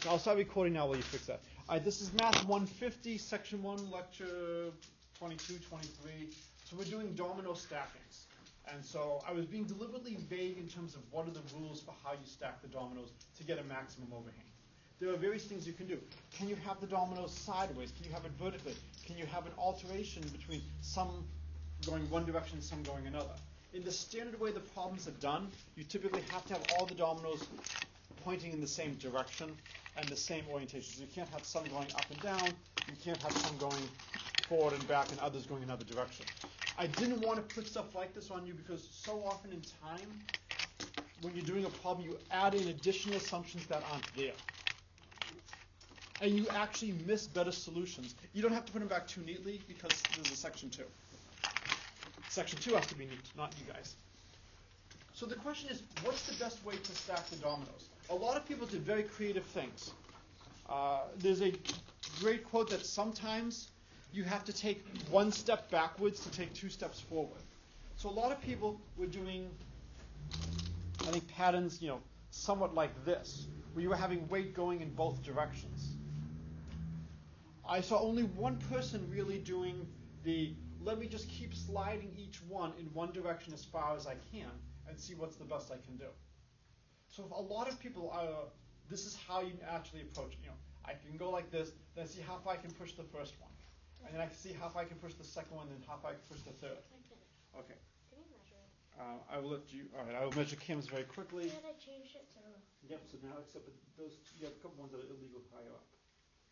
So I'll start recording now while you fix that. All right, this is Math 150, Section 1, Lecture 22, 23. So we're doing domino stackings. And so I was being deliberately vague in terms of what are the rules for how you stack the dominoes to get a maximum overhang. There are various things you can do. Can you have the dominoes sideways? Can you have it vertically? Can you have an alteration between some going one direction and some going another? In the standard way the problems are done, you typically have to have all the dominoes pointing in the same direction and the same orientation. So you can't have some going up and down. You can't have some going forward and back and others going another direction. I didn't want to put stuff like this on you because so often in time, when you're doing a problem, you add in additional assumptions that aren't there. And you actually miss better solutions. You don't have to put them back too neatly because there's a section 2. Section 2 has to be neat, not you guys. So the question is, what's the best way to stack the dominoes? A lot of people did very creative things. There's a great quote that sometimes you have to take one step backwards to take 2 steps forward. So a lot of people were doing, I think, patterns, somewhat like this, where you were having weight going in both directions. I saw only one person really doing the, let me just keep sliding each one in one direction as far as I can and see what's the best I can do. So if a lot of people, this is how you actually approach it. I can go like this, then see how far I can push the first one. And then I can see how far I can push the second one, and how far I can push the third. Okay. Can you measure it? I will let you, all right, I will measure Kim's very quickly. Yeah, I changed it to... Yep, so now except for those, you have a couple ones that are illegal higher up.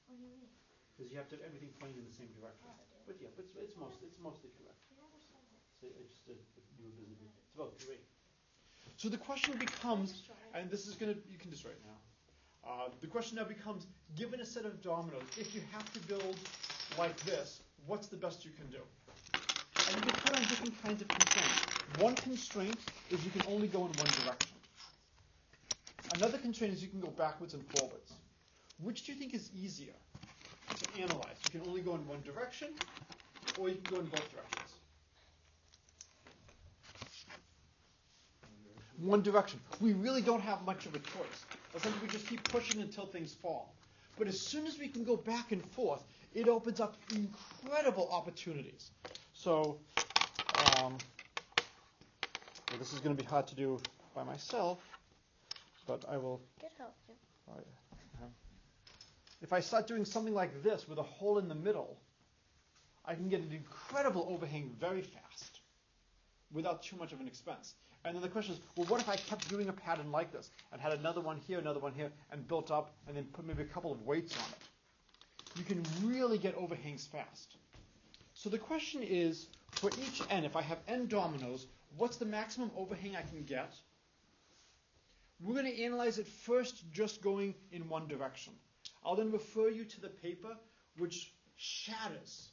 What do you mean? Because you have to have everything pointing in the same direction. But yeah, it's mostly correct. You never said that. So I just did, you were busy. It's about 3. So the question becomes, and this is you can just write now. The question now becomes, given a set of dominoes, if you have to build like this, what's the best you can do? And you can put on different kinds of constraints. One constraint is you can only go in one direction. Another constraint is you can go backwards and forwards. Which do you think is easier to analyze? You can only go in one direction, or you can go in both directions. One direction. We really don't have much of a choice. Essentially, we just keep pushing until things fall. But as soon as we can go back and forth, it opens up incredible opportunities. So, this is going to be hard to do by myself, but I will. Good help, yeah. All right. If I start doing something like this with a hole in the middle, I can get an incredible overhang very fast without too much of an expense. And then the question is, well, what if I kept doing a pattern like this and had another one here, and built up, and then put maybe a couple of weights on it? You can really get overhangs fast. So the question is, for each n, if I have n dominoes, what's the maximum overhang I can get? We're going to analyze it first just going in one direction. I'll then refer you to the paper, which shatters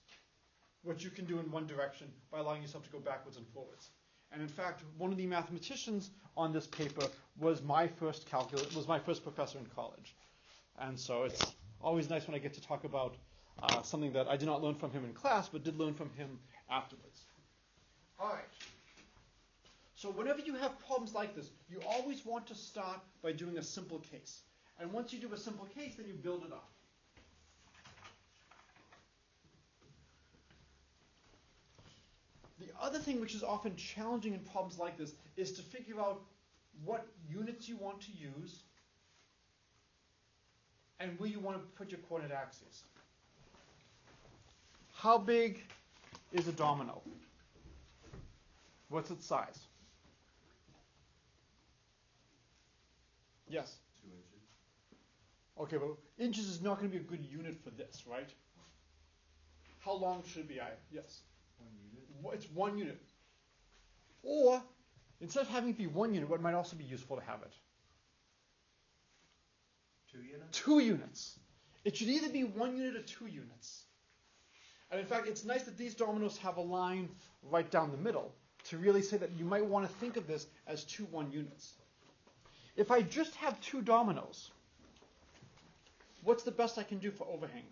what you can do in one direction by allowing yourself to go backwards and forwards. And in fact, one of the mathematicians on this paper was my first professor in college. And so it's always nice when I get to talk about something that I did not learn from him in class, but did learn from him afterwards. All right. So whenever you have problems like this, you always want to start by doing a simple case. And once you do a simple case, then you build it up. The other thing which is often challenging in problems like this is to figure out what units you want to use and where you want to put your coordinate axes. How big is a domino? What's its size? Yes? 2 inches. Okay, but inches is not going to be a good unit for this, right? How long should it be? Yes? 1 unit. It's 1 unit. Or, instead of having it be 1 unit, what might also be useful to have it? 2 units? 2 units. It should either be 1 unit or 2 units. And in fact, it's nice that these dominoes have a line right down the middle to really say that you might want to think of this as 2 1 units. If I just have 2 dominoes, what's the best I can do for overhang?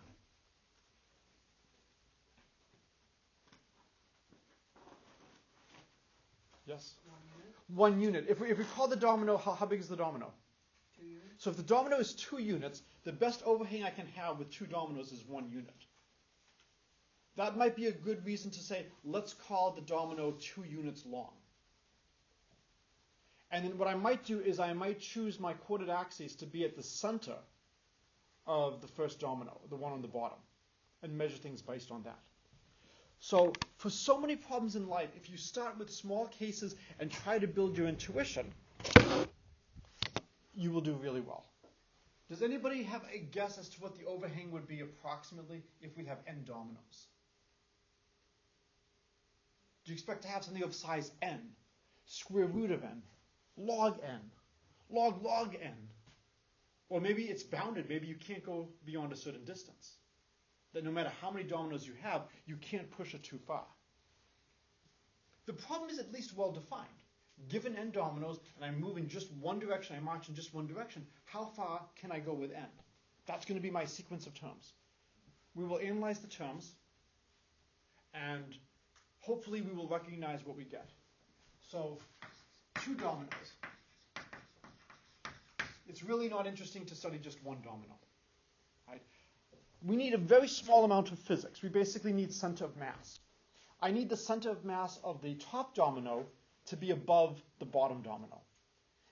Yes? 1 unit. 1 unit. If we call the domino, how big is the domino? 2 units. So if the domino is 2 units, the best overhang I can have with 2 dominoes is 1 unit. That might be a good reason to say, let's call the domino 2 units long. And then what I might do is I might choose my chorded axes to be at the center of the first domino, the one on the bottom, and measure things based on that. So for so many problems in life, if you start with small cases and try to build your intuition, you will do really well. Does anybody have a guess as to what the overhang would be approximately if we have n dominoes? Do you expect to have something of size n, square root of n, log n, log n? Or maybe it's bounded. Maybe you can't go beyond a certain distance. That no matter how many dominoes you have, you can't push it too far. The problem is at least well defined. Given n dominoes, and I move in just one direction, I march in just one direction, how far can I go with n? That's going to be my sequence of terms. We will analyze the terms, and hopefully we will recognize what we get. So, 2 dominoes. It's really not interesting to study just one domino. Right? We need a very small amount of physics. We basically need center of mass. I need the center of mass of the top domino to be above the bottom domino.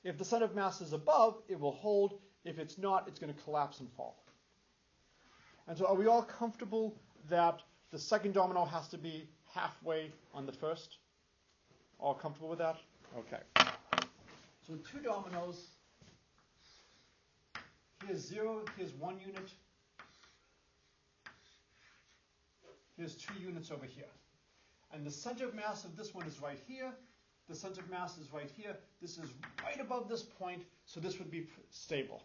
If the center of mass is above, it will hold. If it's not, it's going to collapse and fall. And so are we all comfortable that the second domino has to be halfway on the first? All comfortable with that? Okay. So with 2 dominoes, here's 0, here's 1 unit, here's 2 units over here. And the center of mass of this one is right here. The center of mass is right here. This is right above this point, so this would be stable.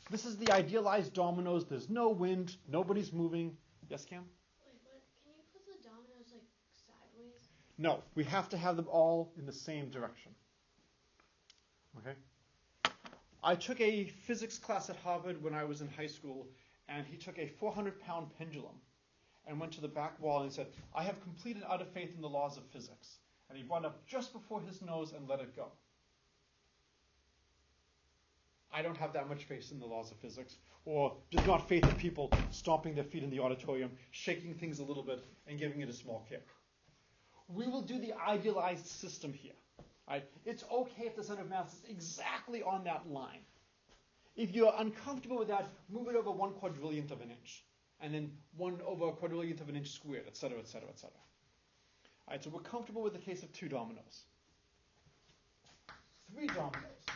This is the idealized dominoes. There's no wind. Nobody's moving. Yes, Cam? Wait, but can you put the dominoes like sideways? No, we have to have them all in the same direction. Okay? I took a physics class at Harvard when I was in high school, and he took a 400-pound pendulum and went to the back wall and said, I have complete and utter faith in the laws of physics. And he brought it up just before his nose and let it go. I don't have that much faith in the laws of physics, or just not faith in people stomping their feet in the auditorium, shaking things a little bit, and giving it a small kick. We will do the idealized system here. Right? It's okay if the center of mass is exactly on that line. If you're uncomfortable with that, move it over 1/4 of an inch, and then 1 over 1/4 of an inch squared, etc., etc., etc. All right, so we're comfortable with the case of 2 dominoes. 3 dominoes.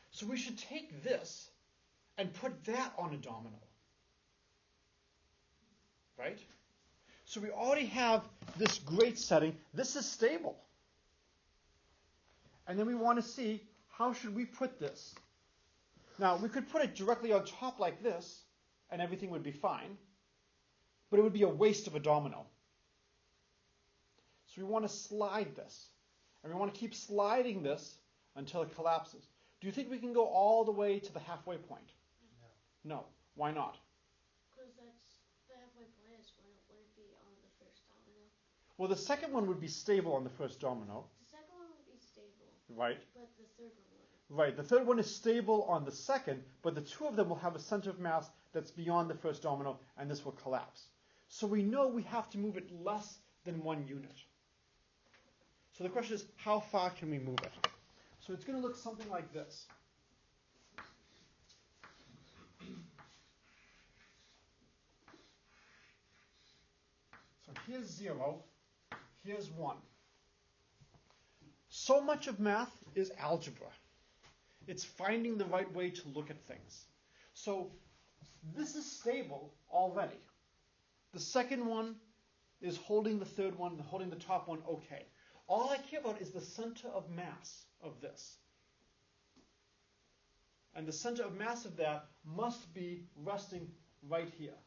So we should take this and put that on a domino. Right? So we already have this great setting. This is stable. And then we want to see, how should we put this? Now, we could put it directly on top like this, and everything would be fine. But it would be a waste of a domino. So we want to slide this. And we want to keep sliding this until it collapses. Do you think we can go all the way to the halfway point? No. No. Why not? Because that's the halfway point is when it wouldn't be on the first domino. Well, the second one would be stable on the first domino. The second one would be stable. Right. But the third one wouldn't. Right. The third one is stable on the second, but the 2 of them will have a center of mass that's beyond the first domino, and this will collapse. So we know we have to move it less than 1 unit. So the question is, how far can we move it? So it's going to look something like this. So here's 0, here's 1. So much of math is algebra. It's finding the right way to look at things. So this is stable already. The second one is holding the third one, holding the top one okay. All I care about is the center of mass of this. And the center of mass of that must be resting right here.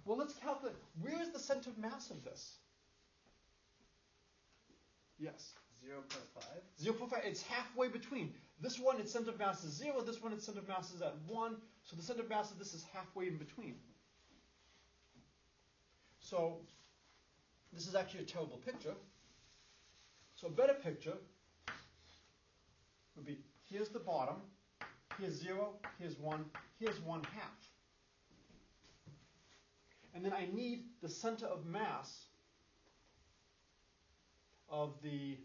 Well, let's calculate. Where is the center of mass of this? Yes? 0.5? 0.5. It's halfway between. This one, its center of mass is 0. This one, its center of mass is at 1. So the center of mass of this is halfway in between. So this is actually a terrible picture. So a better picture would be, here's the bottom, here's 0, here's 1, here's 1/2. And then I need the center of mass of the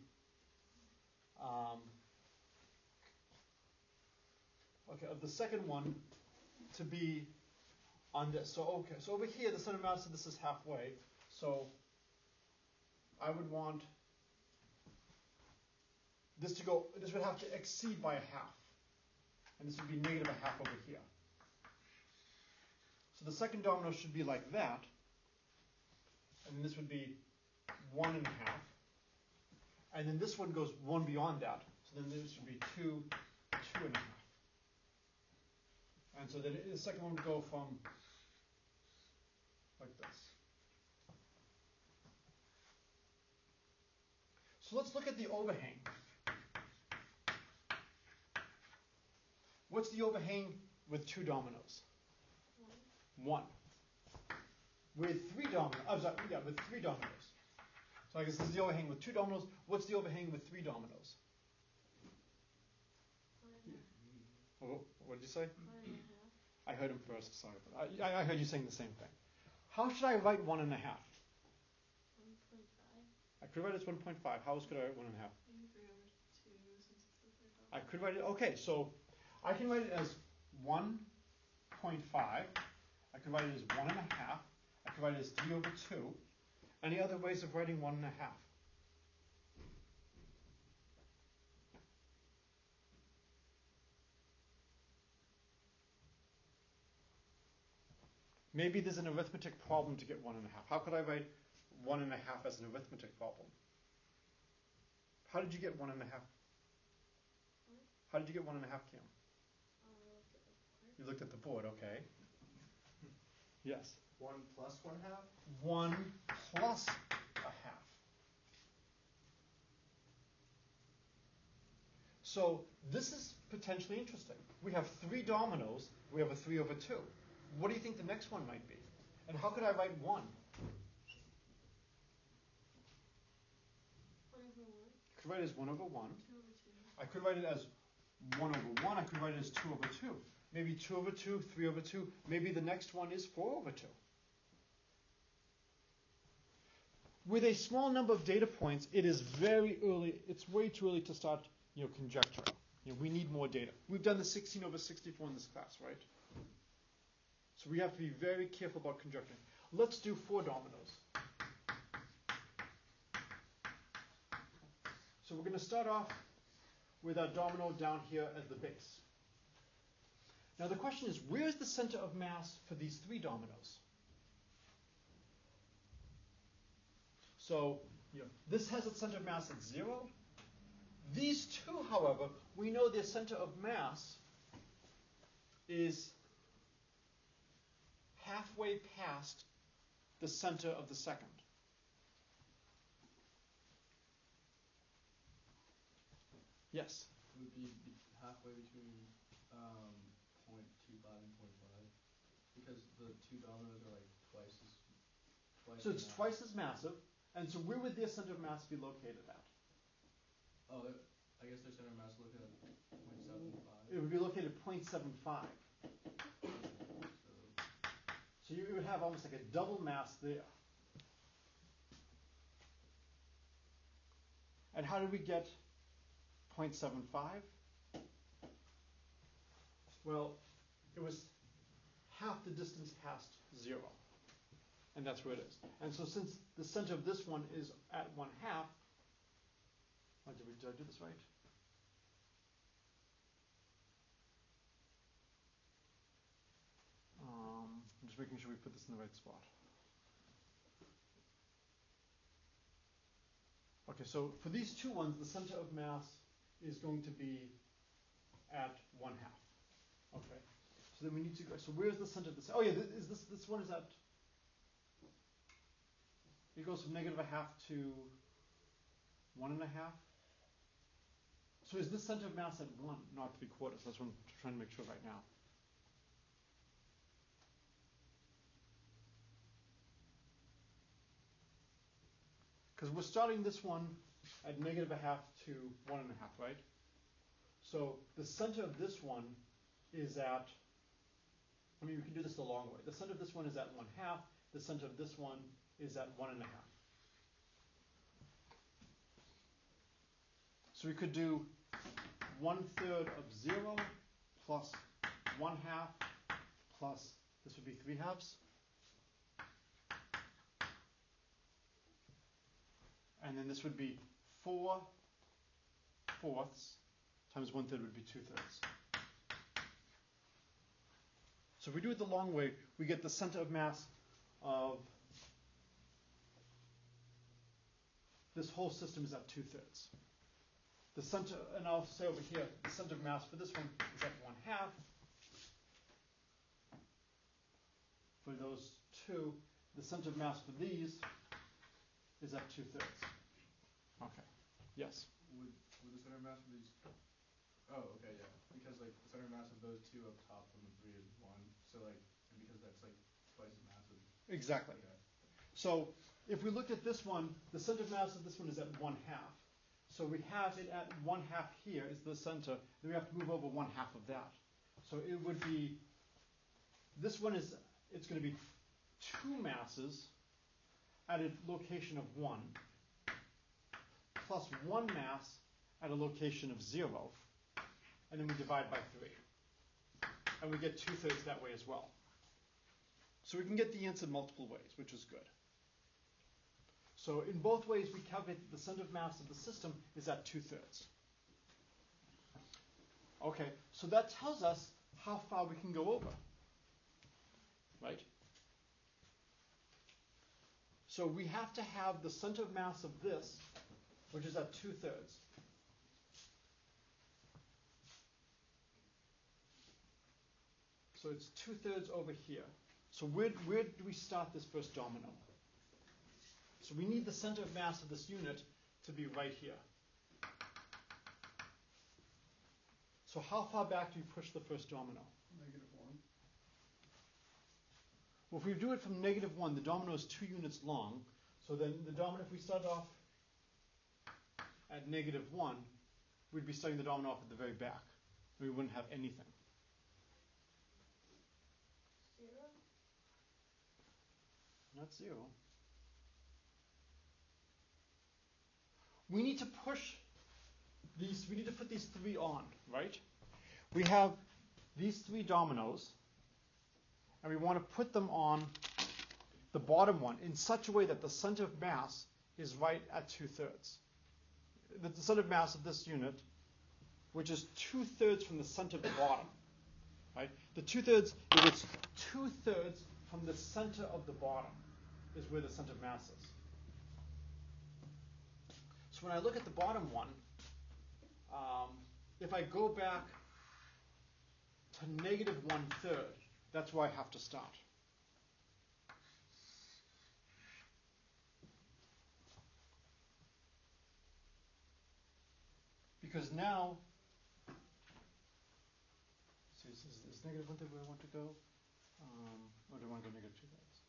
of the second one to be on this. So so over here the center of mass of this is halfway. So I would want this to go, this would have to exceed by 1/2. And this would be -1/2 over here. So the second domino should be like that. And then this would be 1 1/2. And then this one goes one beyond that. So then this should be 2 2 1/2. And so then the second one would go from like this. So let's look at the overhang. What's the overhang with 2 dominoes? 1. With 3 dominoes, with 3 dominoes. So I guess this is the overhang with 2 dominoes. What's the overhang with 3 dominoes? Oh, what did you say? 1.5. I heard him first, sorry. But I heard you saying the same thing. How should I write 1 1/2? 1.5. I could write it as 1.5. How else could I write 1 1/2? Maybe 3/2 since it's the third domino. I could write it, okay, so I can write it as 1.5. I could write it as 1 1/2. I could write it as 3/2. Any other ways of writing 1 1/2? Maybe there's an arithmetic problem to get 1 1/2. How could I write 1 1/2 as an arithmetic problem? How did you get 1 1/2? How did you get 1 1/2, Kim? You looked at the board, okay. Yes. 1 plus 1/2? 1 plus 1/2. So this is potentially interesting. We have 3 dominoes. We have a 3/2. What do you think the next one might be? And how could I write 1? 1/1. I could write it as 1/1. 2/2. I could write it as 1/1. I could write it as 2/2. Maybe 2/2, 3/2. Maybe the next one is 4/2. With a small number of data points, it is very early. It's way too early to start, conjecturing. We need more data. We've done the 16/64 in this class, right? So we have to be very careful about conjecturing. Let's do 4 dominoes. So we're going to start off with our domino down here as the base. Now the question is, where's the center of mass for these 3 dominoes? So this has its center of mass at 0. These 2, however, we know their center of mass is halfway past the center of the second. Yes? It would be halfway between 0.25 and 0.5 because the 2 dominoes are like twice. So it's twice as massive, and so where would their center of mass be located at? Oh, I guess their center of mass is located at 0.75. It would be located at 0.75. So you would have almost like a double mass there. And how did we get 0.75? Well, it was half the distance past 0. And that's where it is. And so since the center of this one is at 1/2, did I do this right? I'm just making sure we put this in the right spot. Okay, so for these 2 ones, the center of mass is going to be at 1/2. Okay. So then we need to go. So where's the center of this? Oh yeah, this one is at. It goes from -1/2 to 1.5. So is this center of mass at 1, not 3/4? That's what I'm trying to make sure right now. because we're starting this one at -1/2 to 1.5, right? So the center of this one is at, I mean, we can do this the long way. The center of this one is at 1/2. The center of this one is at 1.5. So we could do 1/3 of 0 plus 1/2 plus, this would be 3/2. And then this would be 4/4 times 1/3 would be 2/3. So if we do it the long way, we get the center of mass of this whole system is at 2/3. The center, and I'll say over here, the center of mass for this one is at 1/2. For those two, the center of mass for these is at 2/3. Okay. Yes. Would the center mass of these? Oh, okay, yeah. Because like the center mass of those two up top from the 3 is 1. So like, and because that's like twice as massive. Exactly. Okay. So if we look at this one, the center of mass of this one is at 1/2. So we have it at 1/2 here is the center. Then we have to move over 1/2 of that. So it would be, this one is, it's going to be 2 masses at a location of 1 plus 1 mass at a location of 0. And then we divide by 3. And we get 2/3 that way as well. So we can get the answer multiple ways, which is good. So in both ways, we calculate that the center of mass of the system is at 2/3. Okay, so that tells us how far we can go over, right? So we have to have the center of mass of this, which is at 2/3. So it's 2/3 over here. So where do we start this first domino? So we need the center of mass of this unit to be right here. So how far back do you push the first domino? -1. Well, if we do it from -1, the domino is 2 units long. So then the domino, if we start off at -1, we'd be starting the domino off at the very back. We wouldn't have anything. 0? Not 0. We need to push these, we need to put these 3 on, right? We have these 3 dominoes, and we want to put them on the bottom one in such a way that the center of mass is right at 2/3. The center of mass of this unit, which is 2/3 from the center of the bottom, right? The 2/3, if it's 2/3 from the center of the bottom, is where the center of mass is. So when I look at the bottom one, if I go back to -1/3, that's where I have to start. Because now, see, is -1/3 where I want to go? Or do I want to go -2/3?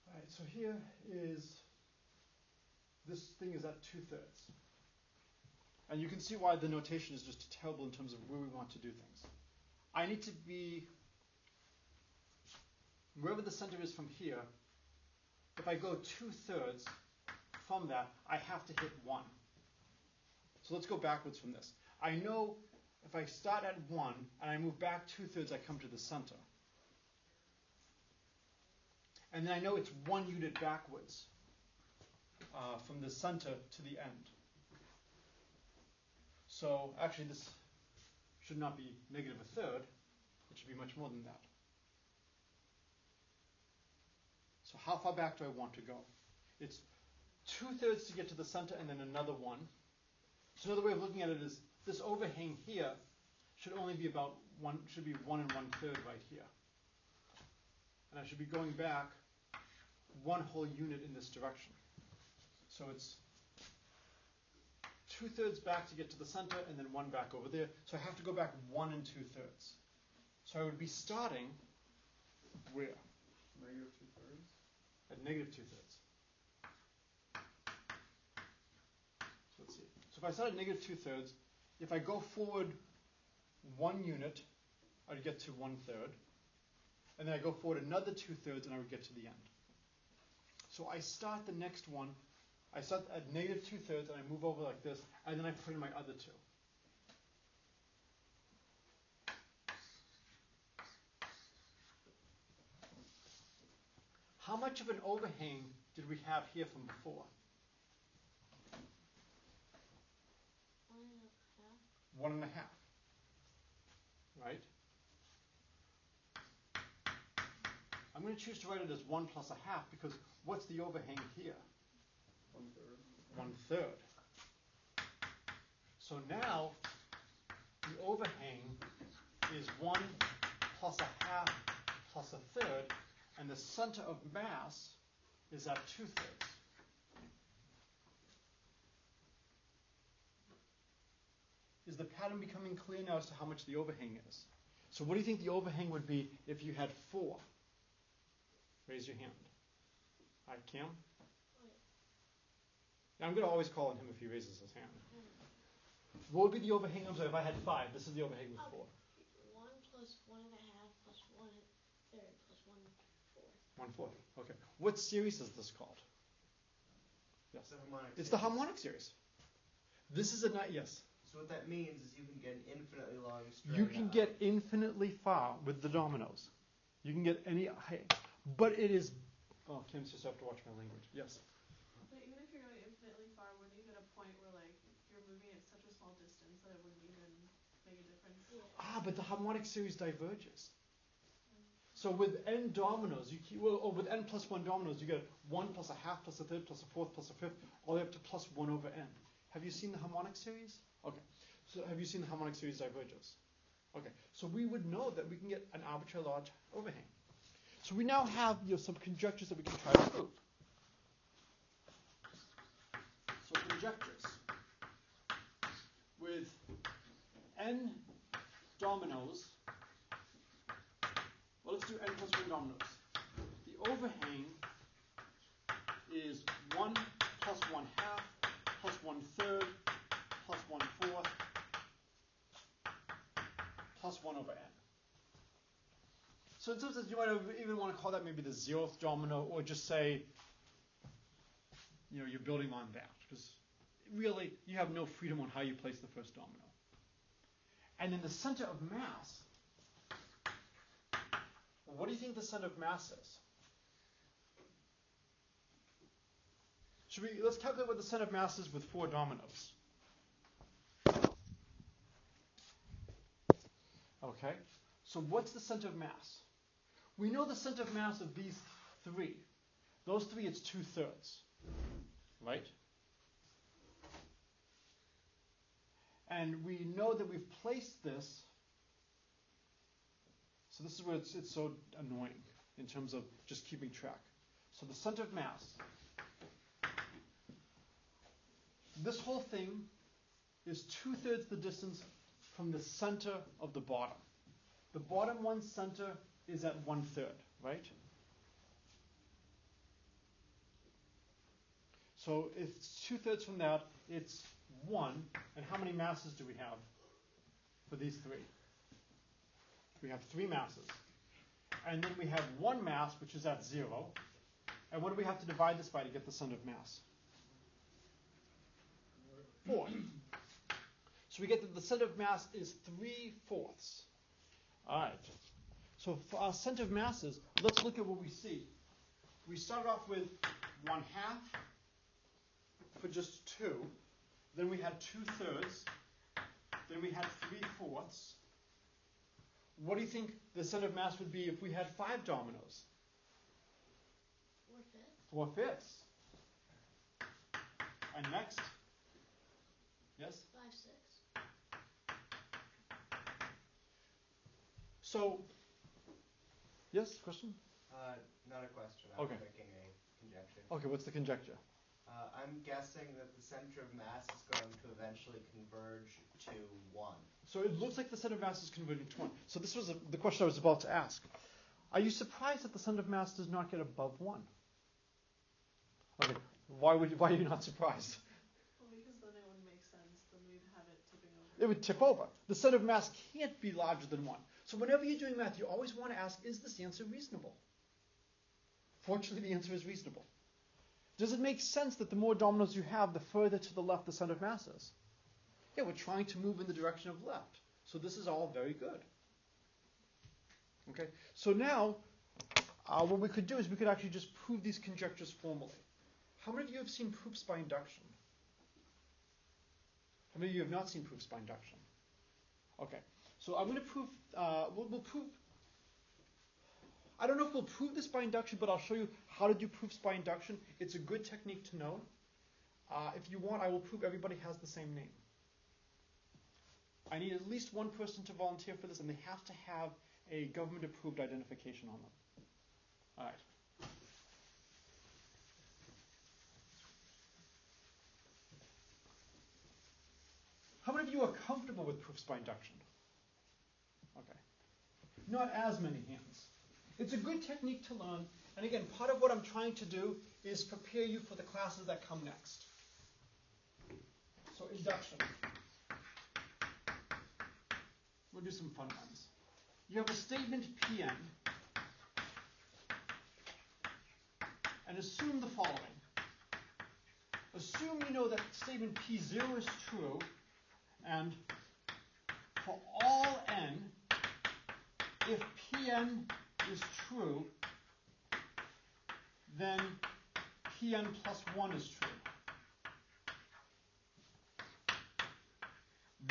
All right, so here is, this thing is at 2/3. And you can see why the notation is just terrible in terms of where we want to do things. I need to be, wherever the center is from here, if I go 2/3 from that, I have to hit 1. So let's go backwards from this. I know if I start at 1 and I move back 2/3, I come to the center. And then I know it's 1 unit backwards from the center to the end. So actually this should not be -1/3. It should be much more than that. So how far back do I want to go? It's 2/3 to get to the center and then another 1. So another way of looking at it is this overhang here should only be about 1, should be 1 1/3 right here. And I should be going back 1 whole unit in this direction. So it's 2/3 back to get to the center and then 1 back over there. So I have to go back 1 2/3. So I would be starting where? Negative 2/3. At negative 2/3. So let's see. So if I start at negative 2/3, if I go forward 1 unit, I'd get to 1/3. And then I go forward another 2/3 and I would get to the end. So I start the next one, I start at negative 2/3 and I move over like this, and then I put in my other two. How much of an overhang did we have here from before? 1.5. 1.5. Right? I'm going to choose to write it as 1 plus a half because what's the overhang here? 1/3. 1/3. So now the overhang is 1 plus a half plus a third, and the center of mass is at 2/3. Is the pattern becoming clear now as to how much the overhang is? So what do you think the overhang would be if you had 4? Raise your hand. All right, Cam? Now, I'm going to always call on him if he raises his hand. What would be the overhang? I'm sorry, if I had 5, this is the overhang with 4. 1 plus 1.5 plus 1/3 plus 1/4. 1/4. Okay. What series is this called? Yes. The harmonic It's the series. harmonic series. This is a yes. So what that means is you can get an infinitely long string. You can get infinitely far with the dominoes. You can get any height. But it is. Oh, Kim's just have to watch my language. Yes. But even if you're going infinitely far, wouldn't you get a point where like you're moving at such a small distance that it wouldn't even make a difference? Yeah. But the harmonic series diverges. So with n dominoes, or with n plus 1 dominoes, you get 1 plus a half plus a third plus a fourth plus a fifth, all the way up to plus 1 over n. Have you seen the harmonic series? Okay. So have you seen the harmonic series diverges? Okay. So we would know that we can get an arbitrarily large overhang. So we now have some conjectures that we can try to prove. So conjectures. With n dominoes, well, let's do n plus 1 dominoes. The overhang is 1 plus 1/2 plus 1/3 plus 1/4 plus 1 over n. So in some sense, you might even want to call that maybe the 0th domino, or just say, you're building on that, because really you have no freedom on how you place the first domino. And in the center of mass, what do you think the center of mass is? Let's calculate what the center of mass is with 4 dominoes. Okay, so what's the center of mass? We know the center of mass of these 3. Those 3, it's 2/3, right? And we know that we've placed this. So this is where it's so annoying in terms of just keeping track. So the center of mass. This whole thing is 2/3 the distance from the center of the bottom. The bottom one's center is at 1/3, right? So if it's 2/3 from that, it's 1. And how many masses do we have for these 3? We have 3 masses. And then we have 1 mass, which is at 0. And what do we have to divide this by to get the center of mass? 4. So we get that the center of mass is 3/4. All right. So for our center of masses, let's look at what we see. We started off with 1/2 for just 2. Then we had 2/3. Then we had 3/4. What do you think the center of mass would be if we had 5 dominoes? 4/5. 4/5. And next? Yes? 5/6. So, yes, question? Not a question. Okay. I'm making a conjecture. Okay, what's the conjecture? I'm guessing that the center of mass is going to eventually converge to 1. So it looks like the center of mass is converging to 1. So this was the question I was about to ask. Are you surprised that the center of mass does not get above 1? Okay, why are you not surprised? Well, because then it wouldn't make sense. Then we'd have it tipping over. It would tip over. The center of mass can't be larger than 1. So whenever you're doing math, you always want to ask, is this answer reasonable? Fortunately, the answer is reasonable. Does it make sense that the more dominoes you have, the further to the left the center of mass is? Yeah, we're trying to move in the direction of left. So this is all very good. Okay, so now what we could do is we could actually just prove these conjectures formally. How many of you have seen proofs by induction? How many of you have not seen proofs by induction? Okay, so I'm going to prove, we'll prove, I don't know if we'll prove this by induction, but I'll show you how to do proofs by induction. It's a good technique to know. If you want, I will prove everybody has the same name. I need at least one person to volunteer for this, and they have to have a government-approved identification on them. All right. How many of you are comfortable with proofs by induction? Okay. Not as many hands. It's a good technique to learn, and again, part of what I'm trying to do is prepare you for the classes that come next. So induction. We'll do some fun ones. You have a statement Pn, and assume the following. Assume you know that statement P0 is true, and for all n, if Pn is true, then Pn plus 1 is true.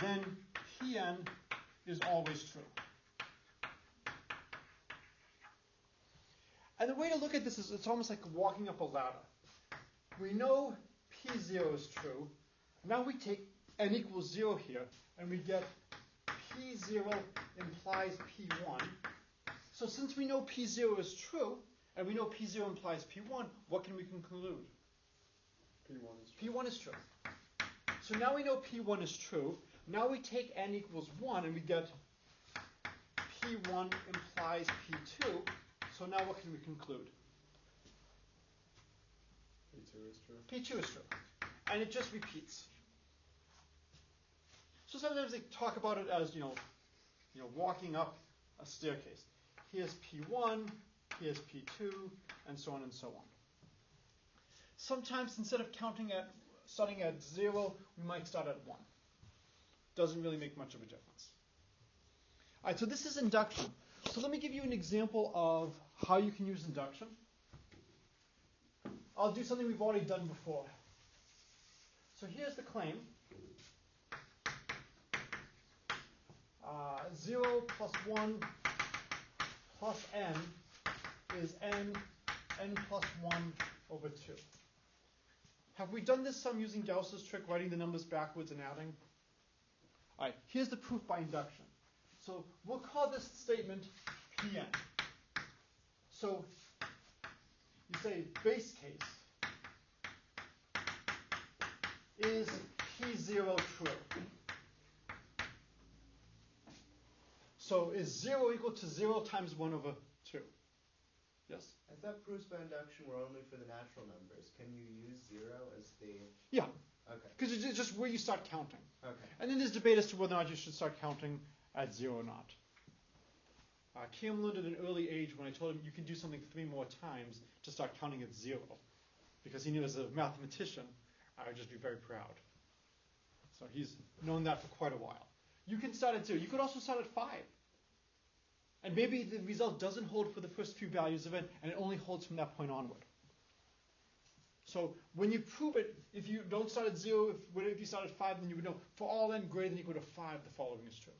Then Pn is always true. And the way to look at this is it's almost like walking up a ladder. We know P0 is true. Now we take n equals 0 here, and we get P0 implies P1. So since we know P0 is true, and we know P0 implies P1, what can we conclude? P1 is true. So now we know P1 is true. Now we take n equals 1, and we get P1 implies P2. So now what can we conclude? P2 is true. P2 is true. And it just repeats. So sometimes they talk about it as, walking up a staircase. Here's P1, here's P2, and so on and so on. Sometimes instead of starting at 0, we might start at 1. Doesn't really make much of a difference. All right, so this is induction. So let me give you an example of how you can use induction. I'll do something we've already done before. So here's the claim. 0 plus 1 plus n is n plus 1 over 2. Have we done this sum using Gauss's trick, writing the numbers backwards and adding? All right, here's the proof by induction. So we'll call this statement Pn. So you say base case is P0 true. So is 0 equal to 0 times 1 over 2? Yes? I thought proofs by induction were only for the natural numbers. Can you use 0 as the... Yeah. Okay. Because it's just where you start counting. Okay. And then there's debate as to whether or not you should start counting at 0 or not. Cam learned at an early age when I told him you can do something 3 more times to start counting at 0. Because he knew as a mathematician, I would just be very proud. So he's known that for quite a while. You can start at 0. You could also start at 5. And maybe the result doesn't hold for the first few values of n, and it only holds from that point onward. So when you prove it, if you don't start at 0, if you start at 5, then you would know for all n greater than or equal to 5, the following is true.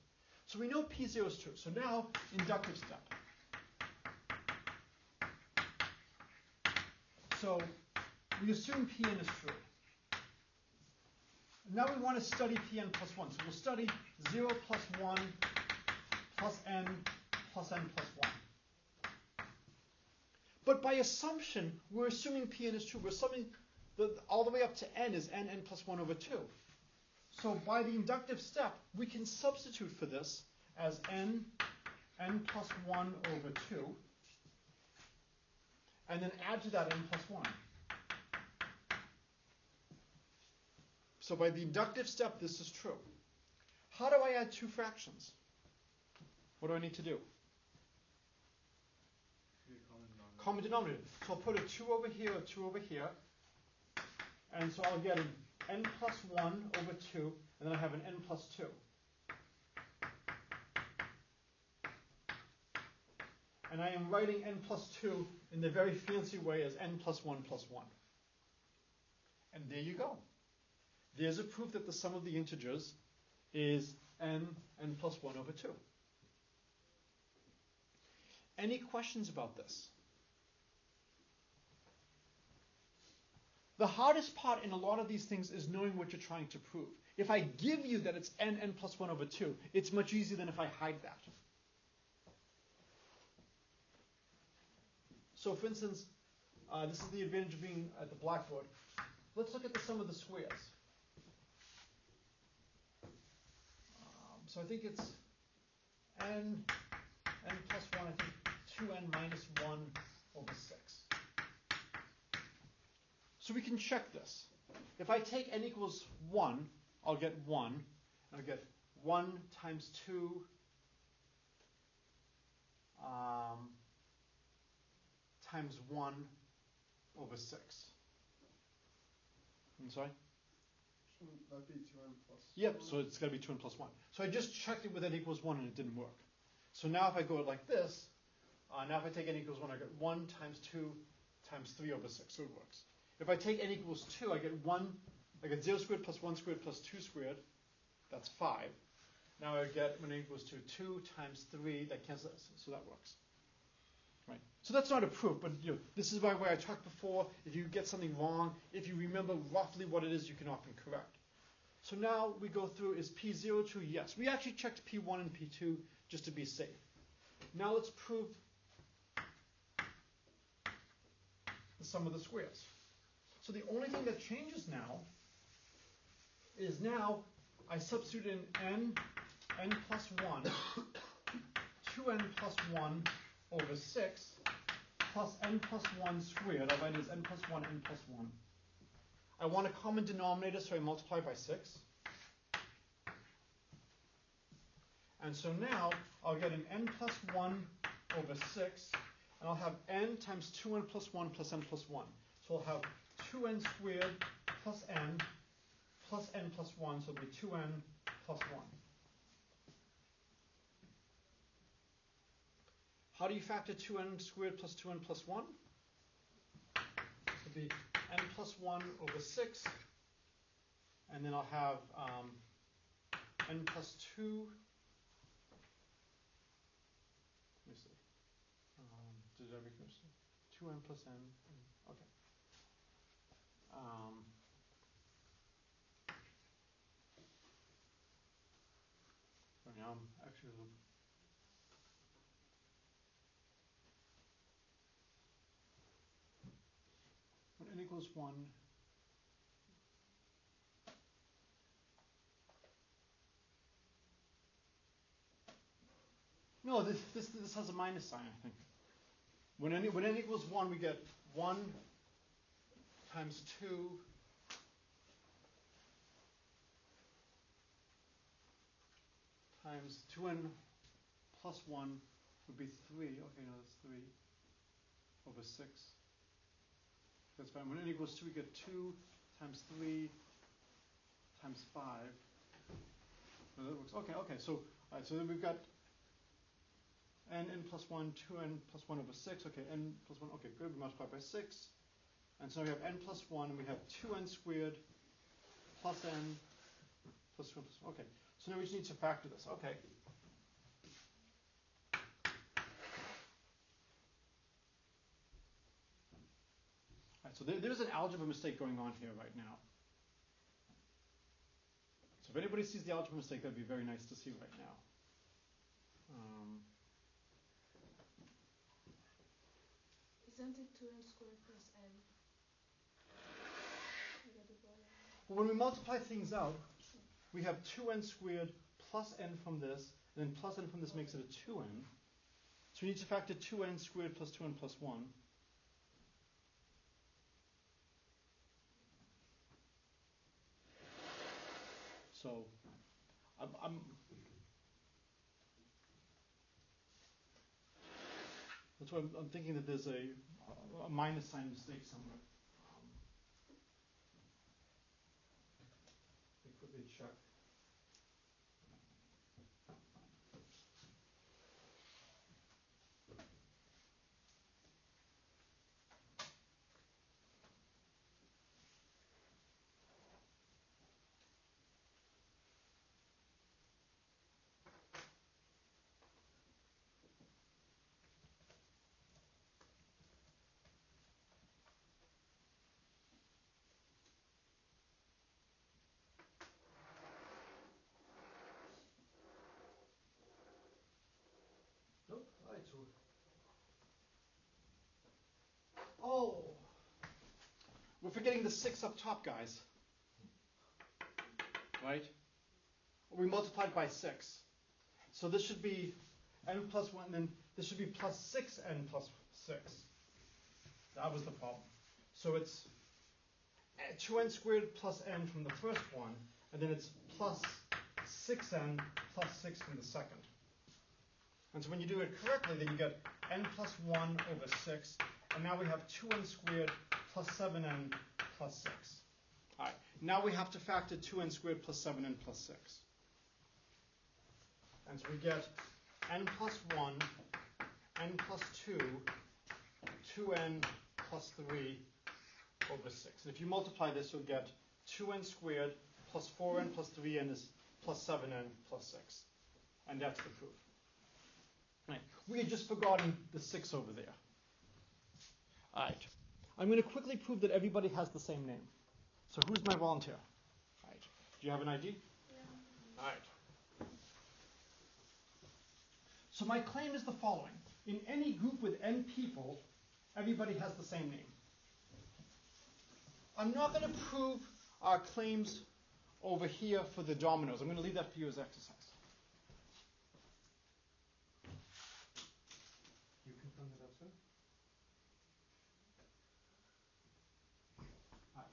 So we know P0 is true. So now, inductive step. So we assume Pn is true. Now we want to study Pn plus 1. So we'll study 0 plus 1 plus n plus 1. But by assumption, we're assuming Pn is true. We're assuming all the way up to n is n plus 1 over 2. So by the inductive step, we can substitute for this as n plus 1 over 2, and then add to that n plus 1. So by the inductive step, this is true. How do I add two fractions? What do I need to do? Common denominator. So I'll put a 2 over here, a 2 over here. And so I'll get an n plus 1 over 2, and then I have an n plus 2. And I am writing n plus 2 in the very fancy way as n plus 1 plus 1. And there you go. There's a proof that the sum of the integers is n plus 1 over 2. Any questions about this? The hardest part in a lot of these things is knowing what you're trying to prove. If I give you that it's n plus 1 over 2, it's much easier than if I hide that. So for instance, this is the advantage of being at the blackboard. Let's look at the sum of the squares. So I think it's n plus 1, I think 2n minus 1 over 6. So we can check this. If I take n equals 1, I'll get 1. And I'll get 1 times 2 times 1 over 6. I'm sorry? Shouldn't that be 2n plus 1? Yep, so it's got to be 2n plus 1. So I just checked it with n equals 1 and it didn't work. So now if I go like this, now if I take n equals 1, I get 1 times 2 times 3 over 6, so it works. If I take n equals 2, I get 0 squared plus 1 squared plus 2 squared, that's 5. Now I get, when n equals 2 times 3, that cancels, so that works. Right. So that's not a proof, but this is why I talked before, if you get something wrong, if you remember roughly what it is, you can often correct. So now we go through, is P0 true? Yes. We actually checked P1 and P2 just to be safe. Now let's prove the sum of the squares. So the only thing that changes now is now I substitute in n plus 1, 2n plus 1 over 6 plus n plus 1 squared. I'll write it as n plus 1, n plus 1. I want a common denominator, so I multiply by 6. And so now I'll get an n plus 1 over 6, and I'll have n times 2n plus 1 plus n plus 1. So I'll have 2n squared plus n plus 1, so it'll be 2n plus 1. How do you factor 2n squared plus 2n plus 1? It'll be n plus 1 over 6, and then I'll have n plus 2. Let me see. Did I make a mistake? 2n plus n. Okay. Sorry, now I'm actually a little. When n equals 1, no, this has a minus sign, I think. When n equals 1, we get 1 times 2 times 2n plus 1 would be 3. Okay, no, that's 3 over 6. That's fine. When n equals 2, we get 2 times 3 times 5. No, that works. Okay. So, all right. So then we've got n plus 1, 2n plus 1 over 6. Okay, n plus 1. Okay, good. We multiply by 6. And so we have n plus 1, and we have 2n squared plus n plus 2n plus 1. Okay. So now we just need to factor this. Okay. So there's an algebra mistake going on here right now. So if anybody sees the algebra mistake, that'd be very nice to see right now. Isn't it 2n squared plus n? But when we multiply things out, we have 2n squared plus n from this, and then plus n from this makes it a 2n. So we need to factor 2n squared plus 2n plus 1. So that's why I'm thinking that there's a minus sign mistake somewhere. Let me quickly check. Nope. All right, so. Oh! We're forgetting the 6 up top, guys. Right? We multiplied by 6. So this should be n plus 1, and then this should be plus 6n plus 6. That was the problem. So it's 2n squared plus n from the first one, and then it's plus 6n plus 6 from the second. And so when you do it correctly, then you get n plus 1 over 6, and now we have 2n squared plus 7n plus 6. All right, now we have to factor 2n squared plus 7n plus 6. And so we get n plus 1, n plus 2, 2n plus 3 over 6. And if you multiply this, you'll get 2n squared plus 4n plus 3n is plus 7n plus 6. And that's the proof. Right. We had just forgotten the 6 over there. All right. I'm going to quickly prove that everybody has the same name. So who's my volunteer? All right. Do you have an ID? Yeah. All right. So my claim is the following. In any group with n people, everybody has the same name. I'm not going to prove our claims over here for the dominoes. I'm going to leave that for you as exercise. You confirm that up, sir? All right.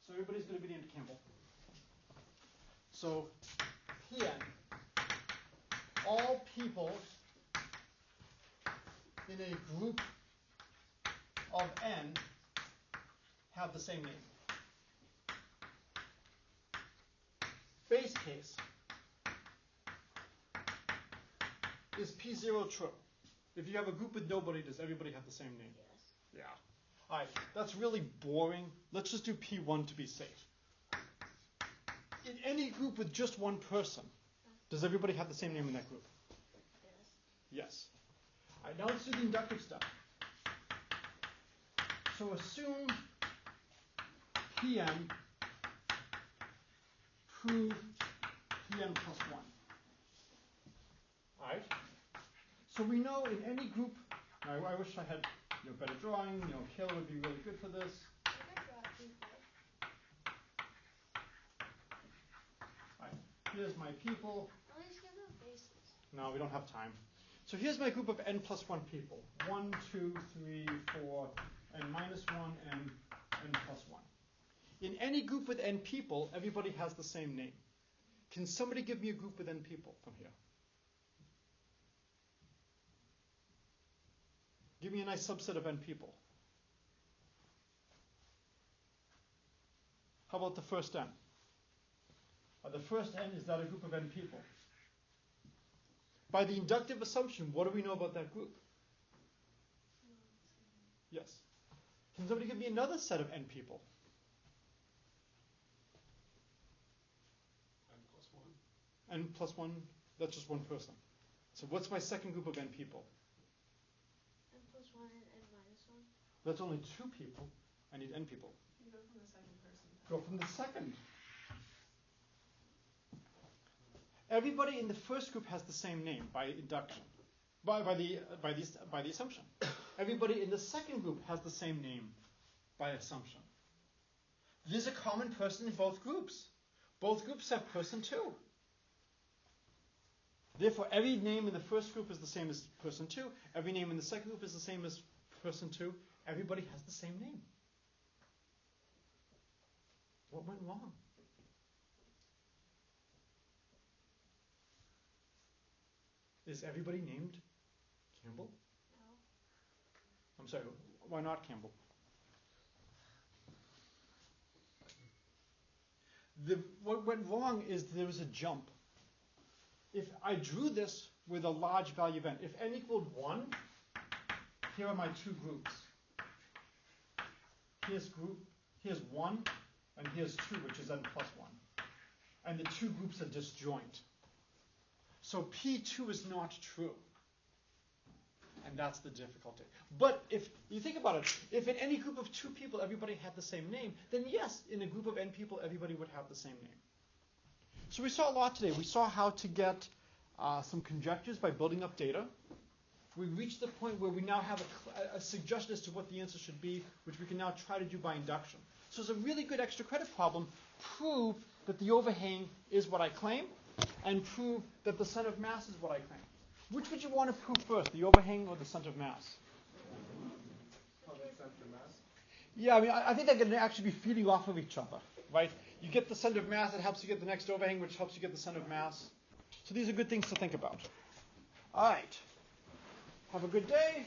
So everybody's going to be named Campbell. So Pn, all people in a group of n have the same name. Base case is P0 true. If you have a group with nobody, does everybody have the same name? Yes. Yeah. All right, that's really boring. Let's just do P1 to be safe. In any group with just one person, does everybody have the same name in that group? Yes. Yes. All right, now let's do the inductive step. So assume Pn prove Pn plus 1. All right. So we know in any group, I wish I had better drawing. Kayla would be really good for this. I could draw people. All right. Here's my people. At least give them faces. No, we don't have time. So here's my group of n plus 1 people. 1, 2, 3, 4, n minus 1, and n plus 1. In any group with n people, everybody has the same name. Can somebody give me a group with n people from here? Give me a nice subset of n people. How about the first n? The first n, is that a group of n people? By the inductive assumption, what do we know about that group? Yes. Can somebody give me another set of n people? N plus 1, that's just one person. So what's my second group of n people? N plus 1 and n minus 1. That's only 2 people. I need n people. You go from the second person. Go from the second. Everybody in the first group has the same name by induction, by the assumption. Everybody in the second group has the same name by assumption. There's a common person in both groups. Both groups have person 2. Therefore, every name in the first group is the same as person 2. Every name in the second group is the same as person 2. Everybody has the same name. What went wrong? Is everybody named Campbell? No. I'm sorry, why not Campbell? What went wrong is there was a jump. If I drew this with a large value event, if n equaled 1, here are my two groups. Here's 1, and here's 2, which is n plus 1. And the two groups are disjoint. So P2 is not true. And that's the difficulty. But if you think about it, if in any group of 2 people everybody had the same name, then yes, in a group of n people everybody would have the same name. So we saw a lot today. We saw how to get some conjectures by building up data. We reached the point where we now have a suggestion as to what the answer should be, which we can now try to do by induction. So it's a really good extra credit problem. Prove that the overhang is what I claim, and prove that the center of mass is what I claim. Which would you want to prove first, the overhang or the center of mass? Oh, the center of mass? Yeah, I mean, I think they're going to actually be feeding off of each other, right? You get the center of mass, it helps you get the next overhang, which helps you get the center of mass. So these are good things to think about. All right. Have a good day.